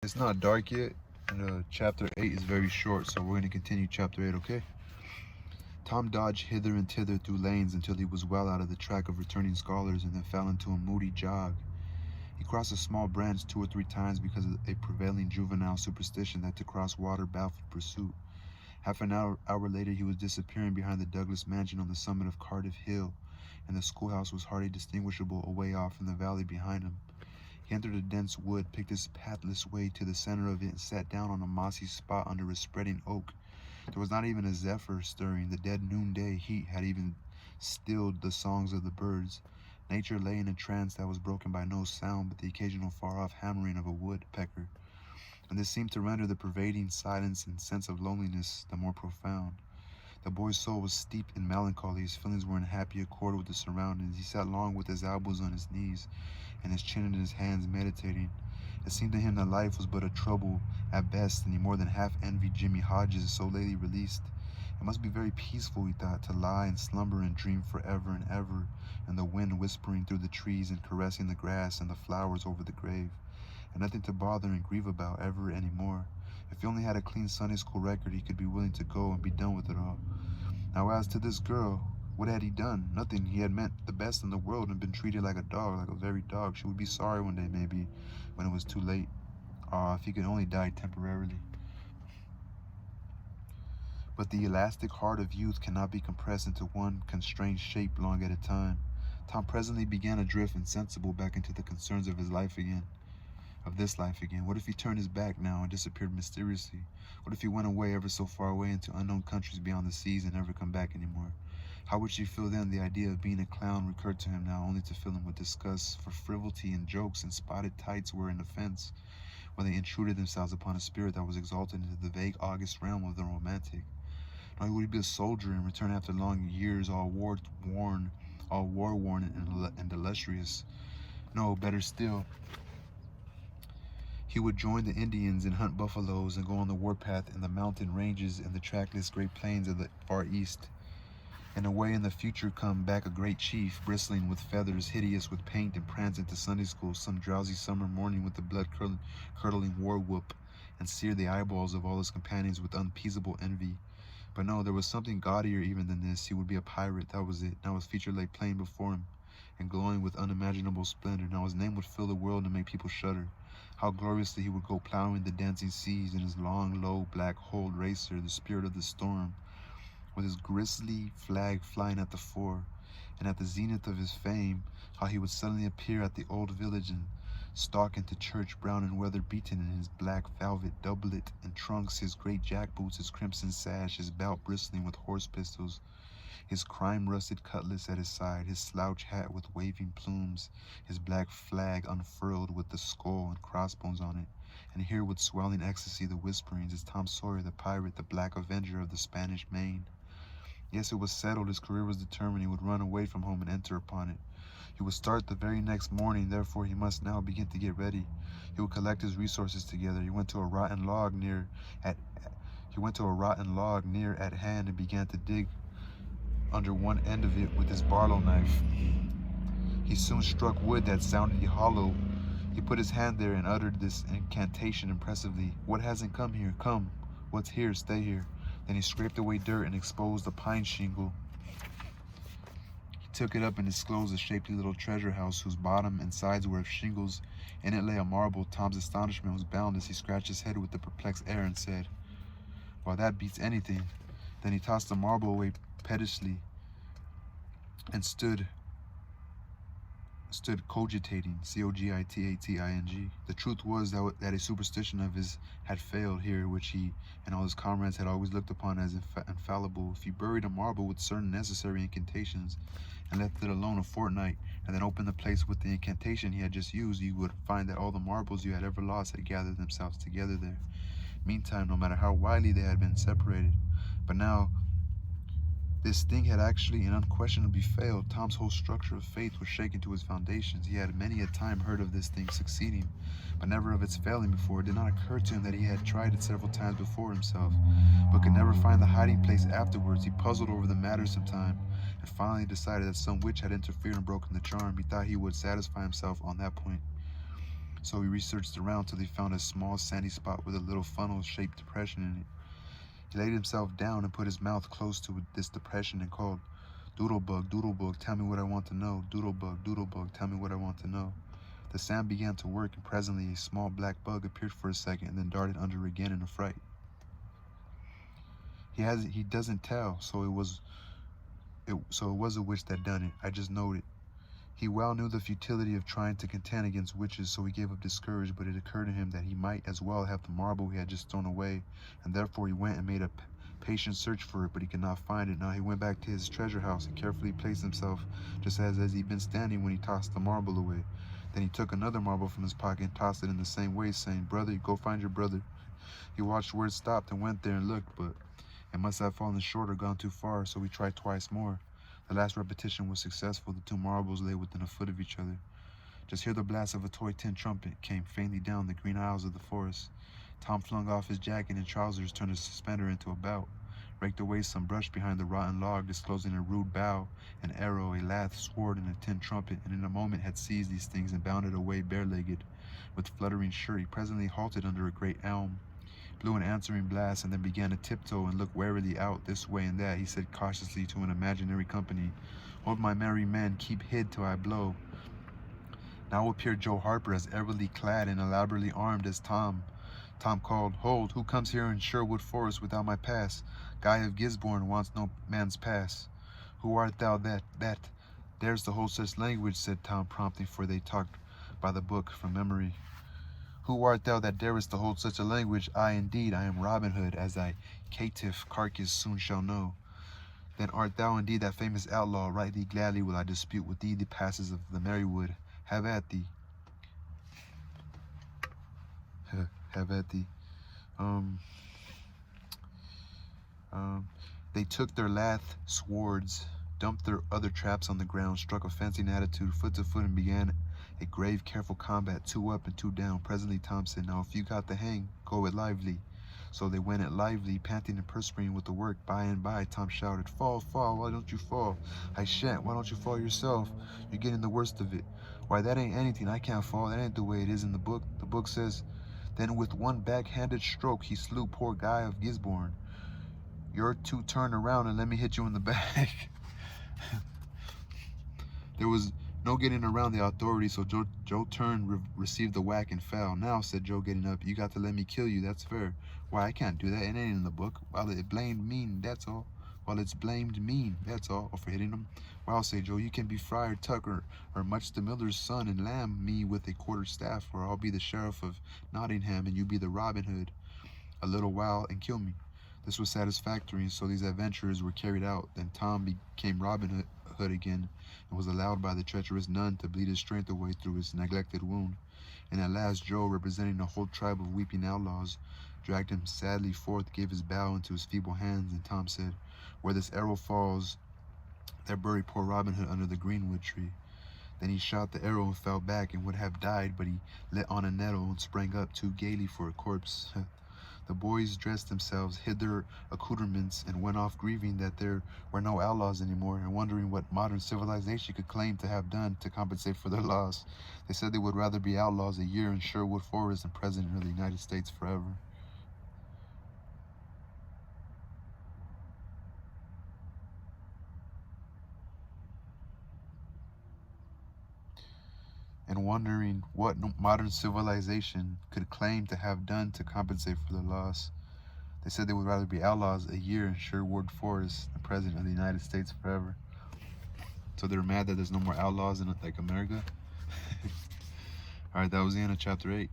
It's not dark yet, and chapter 8 is very short, so we're going to continue chapter 8, okay? Tom dodged hither and thither through lanes until he was well out of the track of returning scholars and then fell into a moody jog. He crossed a small branch 2 or 3 times because of a prevailing juvenile superstition that to cross water baffled pursuit. Half an hour later, he was disappearing behind the Douglas mansion on the summit of Cardiff Hill, and the schoolhouse was hardly distinguishable away off in the valley behind him. He entered a dense wood, picked his pathless way to the center of it, and sat down on a mossy spot under a spreading oak. There was not even a zephyr stirring. The dead noonday heat had even stilled the songs of the birds. Nature lay in a trance that was broken by no sound but the occasional far-off hammering of a woodpecker, and this seemed to render the pervading silence and sense of loneliness the more profound. The boy's soul was steeped in melancholy. His feelings were in happy accord with the surroundings. He sat long with his elbows on his knees and his chin in his hands, meditating. It seemed to him that life was but a trouble at best, and he more than half envied Jimmy Hodges, so lately released. It must be very peaceful, he thought, to lie and slumber and dream forever and ever, and the wind whispering through the trees and caressing the grass and the flowers over the grave, and nothing to bother and grieve about ever any more. If he only had a clean Sunday school record, he could be willing to go and be done with it all. Now as to this girl, what had he done? Nothing. He had meant the best in the world and been treated like a dog, like a very dog. She would be sorry one day, maybe, when it was too late. If he could only die temporarily. But the elastic heart of youth cannot be compressed into one constrained shape long at a time. Tom presently began to drift insensible back into the concerns of his life again. Of this life again. What if he turned his back now and disappeared mysteriously? What if he went away ever so far away into unknown countries beyond the seas and never come back anymore? How would she feel then? The idea of being a clown recurred to him now, only to fill him with disgust, for frivolity and jokes and spotted tights were an offense when they intruded themselves upon a spirit that was exalted into the vague august realm of the romantic. Nor would he be a soldier and return after long years all war-worn and illustrious. No, better still, he would join the Indians and hunt buffaloes and go on the warpath in the mountain ranges and the trackless great plains of the far east. And away in the future come back a great chief, bristling with feathers, hideous with paint, and prance into Sunday school some drowsy summer morning with the blood-curdling war whoop, and sear the eyeballs of all his companions with unappeasable envy. But no, there was something gaudier even than this. He would be a pirate, that was it. Now his future lay plain before him, and glowing with unimaginable splendor. Now his name would fill the world and make people shudder. How gloriously he would go plowing the dancing seas in his long, low, black-hulled racer, the spirit of the storm, with his grisly flag flying at the fore. And at the zenith of his fame, how he would suddenly appear at the old village and stalk into church, brown and weather-beaten, in his black velvet doublet and trunks, his great jackboots, his crimson sash, his belt bristling with horse pistols, his crime-rusted cutlass at his side, his slouch hat with waving plumes, his black flag unfurled with the skull and crossbones on it. And here with swelling ecstasy the whisperings is Tom Sawyer, the pirate, the black avenger of the Spanish Main. Yes, it was settled. His career was determined. He would run away from home and enter upon it. He would start the very next morning, therefore he must now begin to get ready. He would collect his resources together. He went to a rotten log near at hand and began to dig under one end of it with his barlow knife. He soon struck wood that sounded hollow. He put his hand there and uttered this incantation impressively. What hasn't come here? Come. What's here? Stay here. Then he scraped away dirt and exposed the pine shingle. He took it up and disclosed a shapely little treasure house whose bottom and sides were of shingles. In it lay a marble. Tom's astonishment was boundless. He scratched his head with a perplexed air and said, "Well, that beats anything." Then he tossed the marble away pettishly and stood cogitating, C-O-G-I-T-A-T-I-N-G. The truth was that a superstition of his had failed here, which he and all his comrades had always looked upon as infallible. If you buried a marble with certain necessary incantations and left it alone a fortnight, and then opened the place with the incantation he had just used, you would find that all the marbles you had ever lost had gathered themselves together there. Meantime, no matter how widely they had been separated. But now, this thing had actually and unquestionably failed. Tom's whole structure of faith was shaken to its foundations. He had many a time heard of this thing succeeding, but never of its failing before. It did not occur to him that he had tried it several times before himself, but could never find the hiding place afterwards. He puzzled over the matter some time, and finally decided that some witch had interfered and broken the charm. He thought he would satisfy himself on that point. So he researched around till he found a small sandy spot with a little funnel-shaped depression in it. He laid himself down and put his mouth close to this depression and called, Doodlebug, tell me what I want to know. Doodlebug, tell me what I want to know." The sand began to work, and presently a small black bug appeared for a second and then darted under again in a fright. He doesn't tell, so it was a witch that done it. I just knowed it. He well knew the futility of trying to contend against witches, so he gave up discouraged, but it occurred to him that he might as well have the marble he had just thrown away, and therefore he went and made a patient search for it, but he could not find it. Now he went back to his treasure house and carefully placed himself just as he'd been standing when he tossed the marble away. Then he took another marble from his pocket and tossed it in the same way, saying, "Brother, go find your brother." He watched where it stopped and went there and looked, but it must have fallen short or gone too far, so he tried twice more. The last repetition was successful. The two marbles lay within a foot of each other. Just hear the blast of a toy tin trumpet came faintly down the green aisles of the forest. Tom flung off his jacket and trousers, turned his suspender into a belt, raked away some brush behind the rotten log, disclosing a rude bow, an arrow, a lath, sword, and a tin trumpet, and in a moment had seized these things and bounded away bare-legged. With fluttering shirt, he presently halted under a great elm, blew an answering blast, and then began to tiptoe and look warily out this way and that. He said cautiously to an imaginary company, "Hold my merry men, keep hid till I blow." Now appeared Joe Harper as everly clad and elaborately armed as Tom. Tom called, "Hold, who comes here in Sherwood Forest without my pass? Guy of Gisborne wants no man's pass." "Who art thou that dares to hold such language?" said Tom promptly, for they talked by the book from memory. "Who art thou that darest to hold such a language? I indeed, I am Robin Hood, as thy caitiff carcass soon shall know." "Then art thou indeed that famous outlaw? Rightly gladly will I dispute with thee the passes of the Merrywood. Have at thee." Have at thee. They took their lath swords, dumped their other traps on the ground, struck a fencing attitude, foot to foot, and began a grave, careful combat, 2 up and 2 down. Presently Tom said, "Now if you got the hang, go it lively." So they went it lively, panting and perspiring with the work. By and by Tom shouted, "Fall, why don't you fall?" "I shan't, why don't you fall yourself? You're getting the worst of it." "Why, that ain't anything, I can't fall, that ain't the way it is in the book. The book says," then with one backhanded stroke he slew poor Guy of Gisborne. "You're to turn around and let me hit you in the back." There was no getting around the authorities, so Joe turned, received the whack, and fell. "Now," said Joe, getting up, "you got to let me kill you, that's fair." "Why, I can't do that, it ain't in the book." "Well, it blamed mean, that's all." "Well, it's blamed mean, that's all." "Or for hitting him." "Well," said Joe, "you can be Friar Tuck or Much the Miller's son and lamb me with a quarter staff, or I'll be the sheriff of Nottingham and you be the Robin Hood a little while and kill me." This was satisfactory, and so these adventures were carried out. Then Tom became Robin Hood again, and was allowed by the treacherous nun to bleed his strength away through his neglected wound. And at last Joe, representing a whole tribe of weeping outlaws, dragged him sadly forth, gave his bow into his feeble hands, and Tom said, "Where this arrow falls, there bury poor Robin Hood under the greenwood tree." Then he shot the arrow and fell back and would have died, but he let on a nettle and sprang up too gaily for a corpse. The boys dressed themselves, hid their accoutrements, and went off grieving that there were no outlaws anymore, and wondering what modern civilization could claim to have done to compensate for their loss. They said they would rather be outlaws a year in Sherwood Forest than president of the United States forever. And wondering what modern civilization could claim to have done to compensate for their loss. They said they would rather be outlaws a year in Sherwood Forest than president of the United States forever. So they're mad that there's no more outlaws in like America. All right, that was the end of chapter 8.